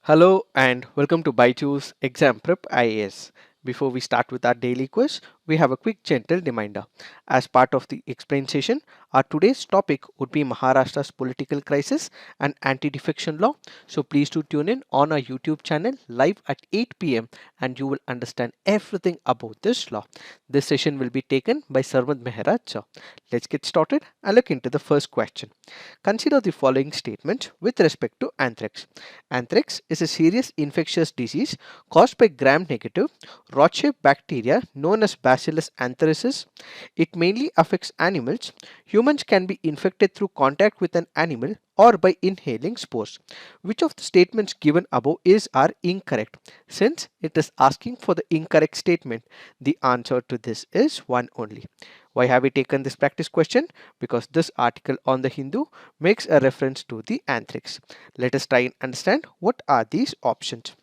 Hello and welcome to BYJU'S Exam Prep IAS. Before we start with our daily quiz, we have a quick gentle reminder. As part of the explain session, our today's topic would be Maharashtra's political crisis and anti-defection law. So please do tune in on our YouTube channel live at 8 p.m. and you will understand everything about this law. This session will be taken by Sarvad Mehraj. Let's get started and look into the first question. Consider the following statement with respect to anthrax. Anthrax is a serious infectious disease caused by gram-negative rod-shaped bacteria known as Bacillus anthracis. It mainly affects animals. Humans can be infected through contact with an animal or by inhaling spores. Which of the statements given above are incorrect? Since it is asking for the incorrect statement, the answer to this is one only. Why have we taken this practice question? Because this article on the Hindu makes a reference to the anthrax. Let us try and understand what are these options.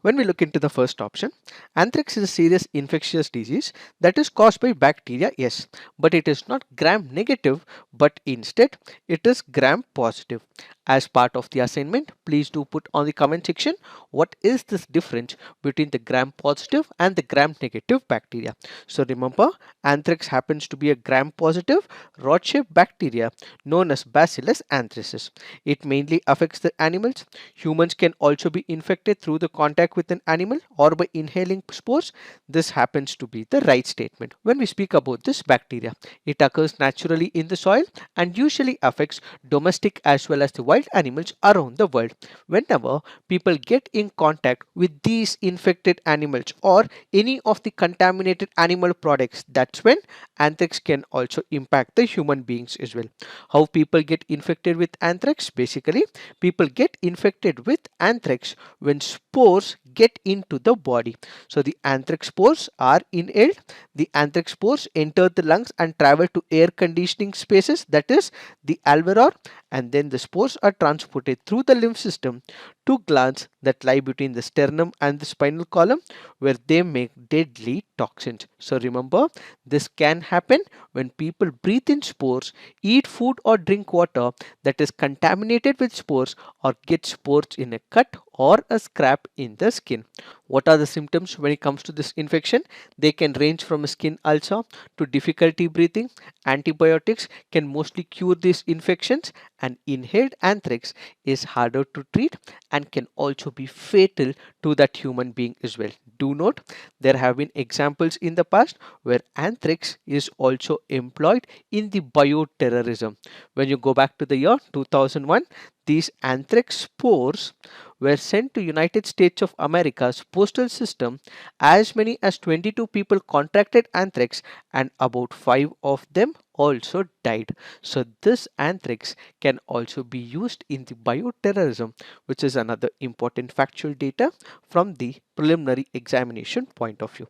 When we look into the first option, anthrax is a serious infectious disease that is caused by bacteria, yes, but it is not gram negative, but instead it is gram positive. As part of the assignment, please do put on the comment section what is this difference between the gram positive and the gram negative bacteria. So remember, anthrax happens to be a gram positive rod-shaped bacteria known as Bacillus anthracis. It mainly affects the animals. Humans can also be infected through the contact with an animal or by inhaling spores. This happens to be the right statement. When we speak about this bacteria, it occurs naturally in the soil and usually affects domestic as well as the wild animals around the world. Whenever people get in contact with these infected animals or any of the contaminated animal products, that's when anthrax can also impact the human beings as well. How people get infected with anthrax? Basically, people get infected with anthrax when spores get into the body. So the anthrax spores are inhaled. The anthrax spores enter the lungs and travel to air conditioning spaces, that is the alveoli, and then the spores are transported through the lymph system to glands that lie between the sternum and the spinal column, where they make deadly toxins. So remember, this can happen when people breathe in spores, eat food or drink water that is contaminated with spores, or get spores in a cut or a scrap in the skin. What are the symptoms when it comes to this infection? They can range from a skin ulcer to difficulty breathing. Antibiotics can mostly cure these infections, and inhaled anthrax is harder to treat and can also be fatal to that human being as well. Do note, there have been examples in the past where anthrax is also employed in the bioterrorism. When you go back to the year 2001, these anthrax spores were sent to United States of America's postal system. As many as 22 people contracted anthrax and about 5 of them also died. So this anthrax can also be used in the bioterrorism, which is another important factual data from the preliminary examination point of view.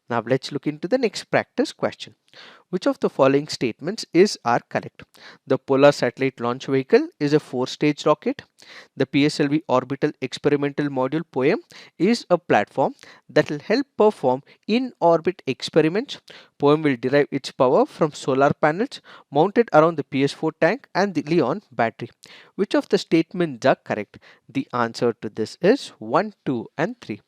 Now let's look into the next practice question. Which of the following statements are correct? The Polar Satellite Launch Vehicle is a 4-stage rocket. The PSLV Orbital Experimental Module POEM is a platform that will help perform in-orbit experiments. POEM will derive its power from solar panels mounted around the PS4 tank and the Leon battery. Which of the statements are correct? The answer to this is 1, 2 and 3.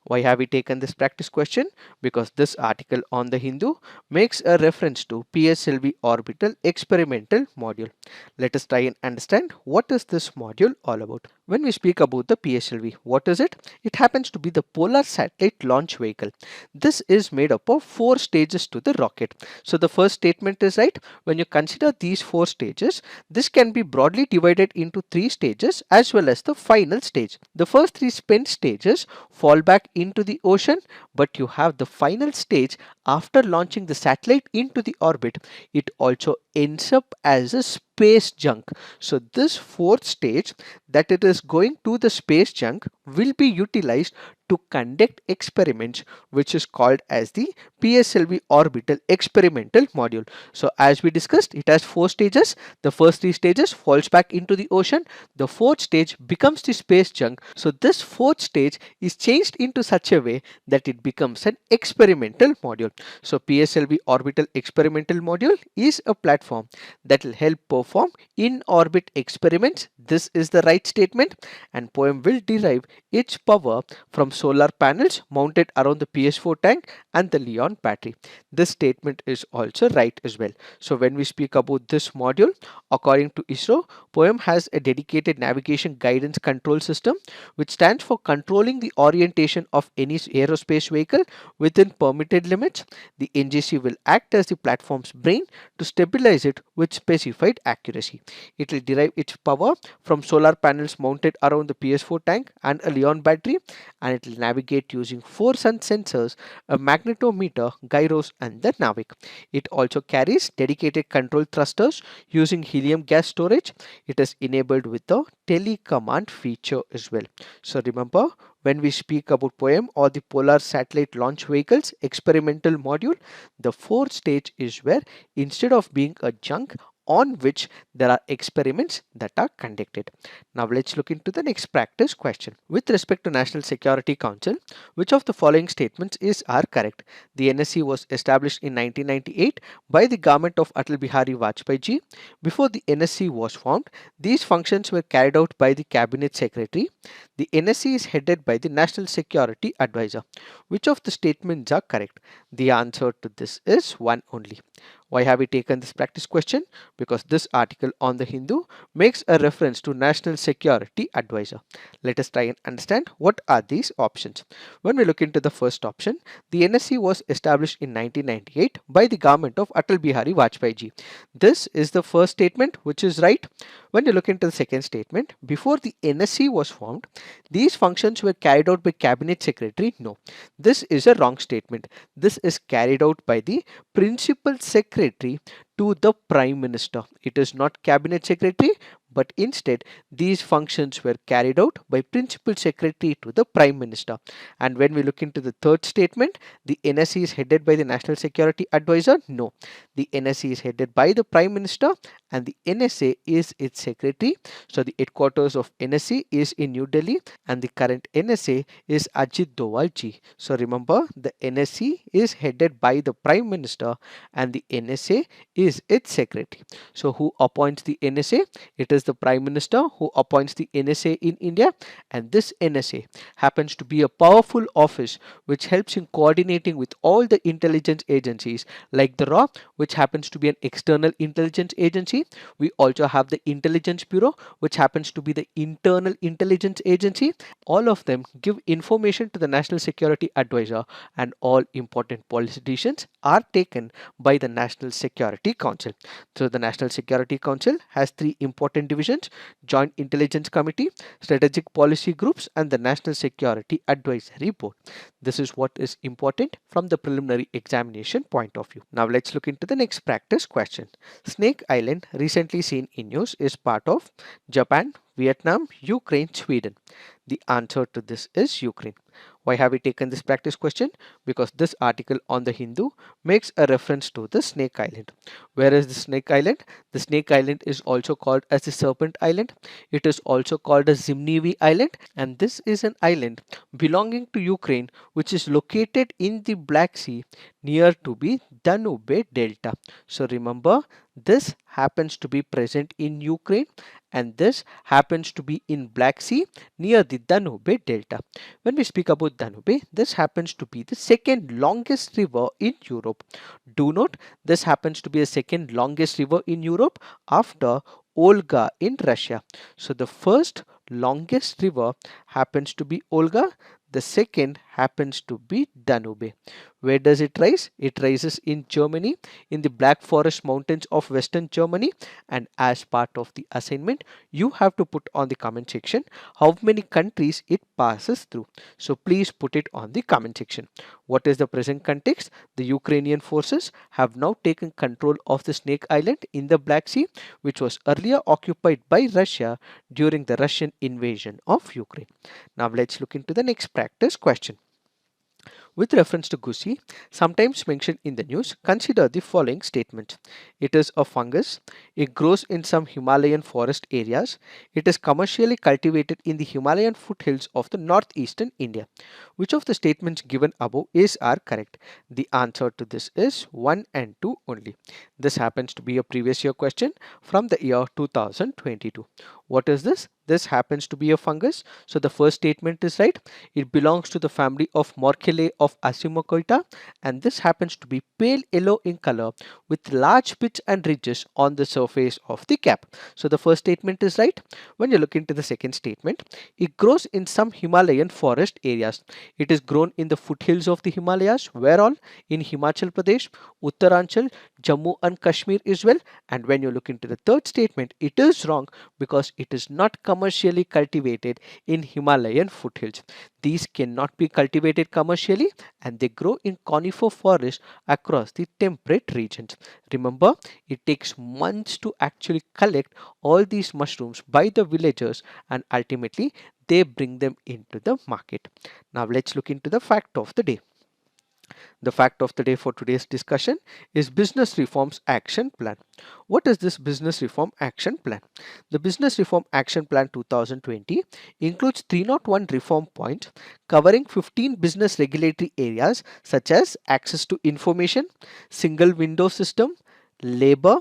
Why have we taken this practice question? Because this article on the Hindu makes a reference to PSLV orbital experimental module. Let us try and understand what is this module all about. When we speak about the PSLV, what is it? It happens to be the Polar Satellite Launch Vehicle. This is made up of 4 stages to the rocket. So the first statement is right. When you consider these 4 stages, this can be broadly divided into 3 stages as well as the final stage. The first 3 spent stages fall back into the ocean, but you have the final stage after launching the satellite into the orbit. It also ends up as a space junk. So this 4th stage that it is going to the space junk will be utilized to conduct experiments, which is called as the PSLV orbital experimental module. So as we discussed, it has 4 stages. The first 3 stages falls back into the ocean. The fourth stage becomes the space junk. So this fourth stage is changed into such a way that it becomes an experimental module. So PSLV orbital experimental module is a platform that will help perform in orbit experiments. This is the right statement, and poem will derive its power from solar panels mounted around the PS4 tank and the Leon battery. This statement is also right as well. So when we speak about this module, according to ISRO, poem has a dedicated navigation guidance control system which stands for controlling the orientation of any aerospace vehicle within permitted limits. The NGC will act as the platform's brain to stabilize it with specified accuracy. It will derive its power from solar panels mounted around the PS4 tank and a Leon battery, and it will navigate using 4 sun sensors, a magnetometer, gyros, and the NAVIC. It also carries dedicated control thrusters using helium gas storage. It is enabled with the telecommand feature as well. So remember, when we speak about POEM or the Polar Satellite Launch Vehicles experimental module, the fourth stage is where instead of being a junk on which there are experiments that are conducted. Now let's look into the next practice question. With respect to National Security Council, which of the following statements are correct? The NSC was established in 1998 by the government of Atal Bihari Vajpayee ji. Before the NSC was formed, these functions were carried out by the Cabinet Secretary. The NSC is headed by the National Security Advisor. Which of the statements are correct? The answer to this is one only. Why have we taken this practice question? Because this article on the Hindu makes a reference to National Security Advisor. Let us try and understand what are these options. When we look into the first option, the NSC was established in 1998 by the government of Atal Bihari Vajpayee ji. This is the first statement which is right. When you look into the second statement, before the NSC was formed, these functions were carried out by Cabinet Secretary. No, this is a wrong statement. This is carried out by the Principal Secretary to the Prime Minister. It is not Cabinet Secretary, but instead these functions were carried out by Principal Secretary to the Prime Minister. And when we look into the third statement, the NSC is headed by the National Security Advisor. No, the NSC is headed by the Prime Minister and the NSA is its secretary. So the headquarters of NSC is in New Delhi and the current NSA is Ajit Doval ji. So remember, the NSC is headed by the Prime Minister and the NSA is its secretary. So who appoints the NSA? It is the Prime Minister who appoints the NSA in India, and this NSA happens to be a powerful office which helps in coordinating with all the intelligence agencies like the RAW, which happens to be an external intelligence agency. We also have the Intelligence Bureau, which happens to be the internal intelligence agency. All of them give information to the National Security Advisor, and all important policy decisions are taken by the National Security Council. So the National Security Council has 3 important divisions: Joint Intelligence Committee, Strategic Policy Groups, and the National Security Advisory Board. This is what is important from the preliminary examination point of view. Now let's look into the next practice question. Snake Island, recently seen in news, is part of Japan, Vietnam, Ukraine, Sweden. The answer to this is Ukraine. Why have we taken this practice question? Because this article on the Hindu makes a reference to the Snake Island. Where is the Snake Island? The Snake Island is also called as the Serpent Island. It is also called as Zimnevi Island, and this is an island belonging to Ukraine which is located in the Black Sea near to the Danube Delta. So remember, this happens to be present in Ukraine and this happens to be in Black Sea near the Danube Delta. When we speak about Danube, this happens to be the second longest river in Europe. Do note, this happens to be the second longest river in Europe after Olga in Russia. So the first longest river happens to be Olga. The second happens to be Danube. Where does it rise? It rises in Germany, in the Black Forest Mountains of Western Germany. And as part of the assignment, you have to put on the comment section how many countries it passes through. So please put it on the comment section. What is the present context? The Ukrainian forces have now taken control of the Snake Island in the Black Sea, which was earlier occupied by Russia during the Russian invasion of Ukraine. Now let's look into the next practice question. With reference to Gucci, sometimes mentioned in the news, consider the following statement. It is a fungus. It grows in some Himalayan forest areas. It is commercially cultivated in the Himalayan foothills of the northeastern India. Which of the statements given above are correct? The answer to this is 1 and 2 only. This happens to be a previous year question from the year 2022. What is this? This happens to be a fungus. So the first statement is right. It belongs to the family of Morchidae of Assimocoita, and this happens to be pale yellow in color with large pits and ridges on the surface of the cap. So the first statement is right. When you look into the second statement, it grows in some Himalayan forest areas. It is grown in the foothills of the Himalayas, where all? In Himachal Pradesh, Uttaranchal, Jammu and Kashmir as well. And when you look into the third statement, it is wrong because it is not commercially cultivated in Himalayan foothills. These cannot be cultivated commercially and they grow in conifer forests across the temperate regions. Remember, it takes months to actually collect all these mushrooms by the villagers and ultimately they bring them into the market. Now let's look into the fact of the day. The fact of the day for today's discussion is Business Reforms Action Plan. What is this Business Reform Action Plan? The Business Reform Action Plan 2020 includes 301 reform points covering 15 business regulatory areas such as access to information, single window system, labor,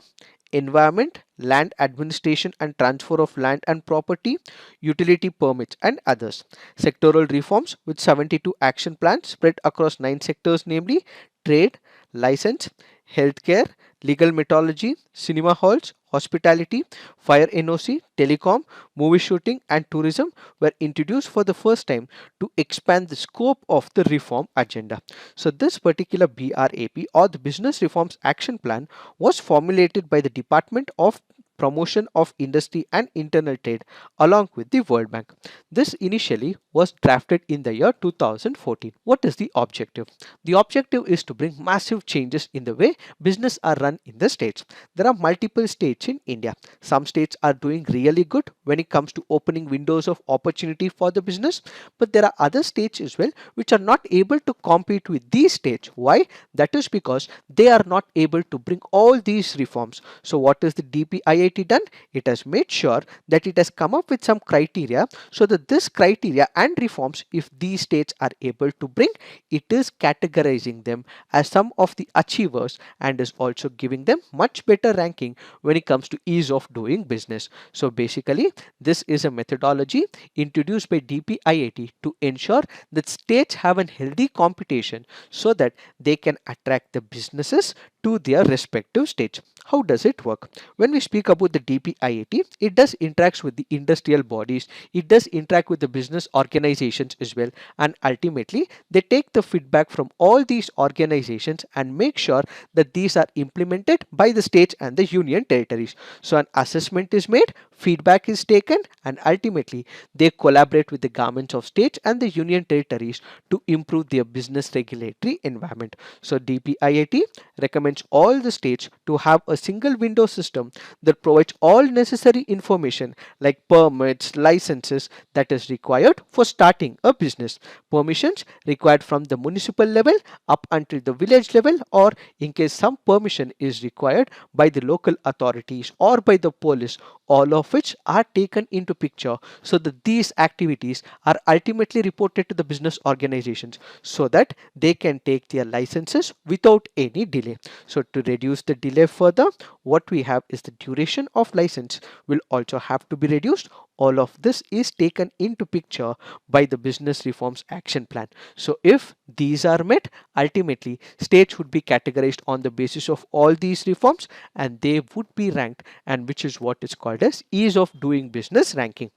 environment, land administration and transfer of land and property, utility permits and others. Sectoral reforms with 72 action plans spread across 9 sectors, namely trade, license, healthcare, legal metrology, cinema halls, hospitality, fire NOC, telecom, movie shooting and tourism were introduced for the first time to expand the scope of the reform agenda. So this particular BRAP or the Business Reforms Action Plan was formulated by the Department of Promotion of Industry and Internal Trade along with the World Bank. This initially was drafted in the year 2014. What is the objective? The objective is to bring massive changes in the way business are run in the states. There are multiple states in India. Some states are doing really good when it comes to opening windows of opportunity for the business, but there are other states as well which are not able to compete with these states. Why? That is because they are not able to bring all these reforms. So what is the DPIIT done? It has made sure that it has come up with some criteria so that this criteria and reforms, if these states are able to bring, it is categorizing them as some of the achievers and is also giving them much better ranking when it comes to ease of doing business. So basically, this is a methodology introduced by DPIIT to ensure that states have a healthy competition so that they can attract the businesses to their respective states. How does it work? When we speak about the DPIIT, it does interact with the industrial bodies, it does interact with the business organizations as well, and ultimately they take the feedback from all these organizations and make sure that these are implemented by the states and the union territories. So an assessment is made, feedback is taken, and ultimately they collaborate with the governments of states and the union territories to improve their business regulatory environment. So DPIIT recommends all the states to have a single window system that provides all necessary information like permits, licenses that is required for starting a business, permissions required from the municipal level up until the village level, or in case some permission is required by the local authorities or by the police, all of which are taken into picture so that these activities are ultimately reported to the business organizations so that they can take their licenses without any delay. So to reduce the delay further, what we have is the duration of license will also have to be reduced. All of this is taken into picture by the Business Reforms Action Plan. So if these are met, ultimately states would be categorized on the basis of all these reforms and they would be ranked, and which is what is called as ease of doing business ranking.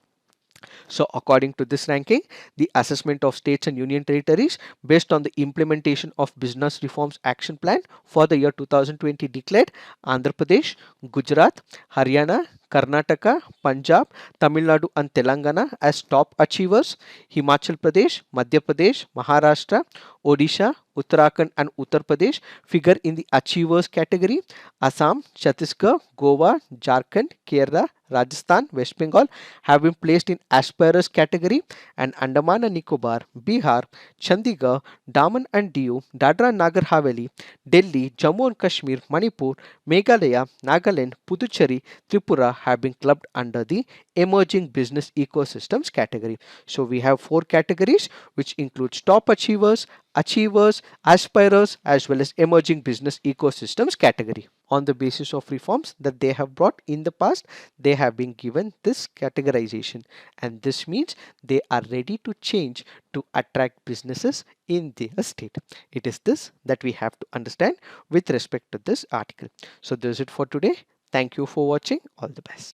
So according to this ranking, the assessment of states and union territories based on the implementation of Business Reforms Action Plan for the year 2020 declared Andhra Pradesh, Gujarat, Haryana, Karnataka, Punjab, Tamil Nadu and Telangana as top achievers. Himachal Pradesh, Madhya Pradesh, Maharashtra, Odisha, Uttarakhand and Uttar Pradesh figure in the achievers category. Assam, Chhattisgarh, Goa, Jharkhand, Kerala, Rajasthan, West Bengal have been placed in aspirers category, and Andaman and Nicobar, Bihar, Chandigarh, Daman and Diu, Dadra and Nagar Haveli, Delhi, Jammu and Kashmir, Manipur, Meghalaya, Nagaland, Puducherry, Tripura have been clubbed under the emerging business ecosystems category. So we have four categories which includes top achievers, achievers, aspirers as well as emerging business ecosystems category. On the basis of reforms that they have brought in the past, they have been given this categorization, and this means they are ready to change to attract businesses in their state. It is this that we have to understand with respect to this article. So this is it for today. Thank you for watching. All the best.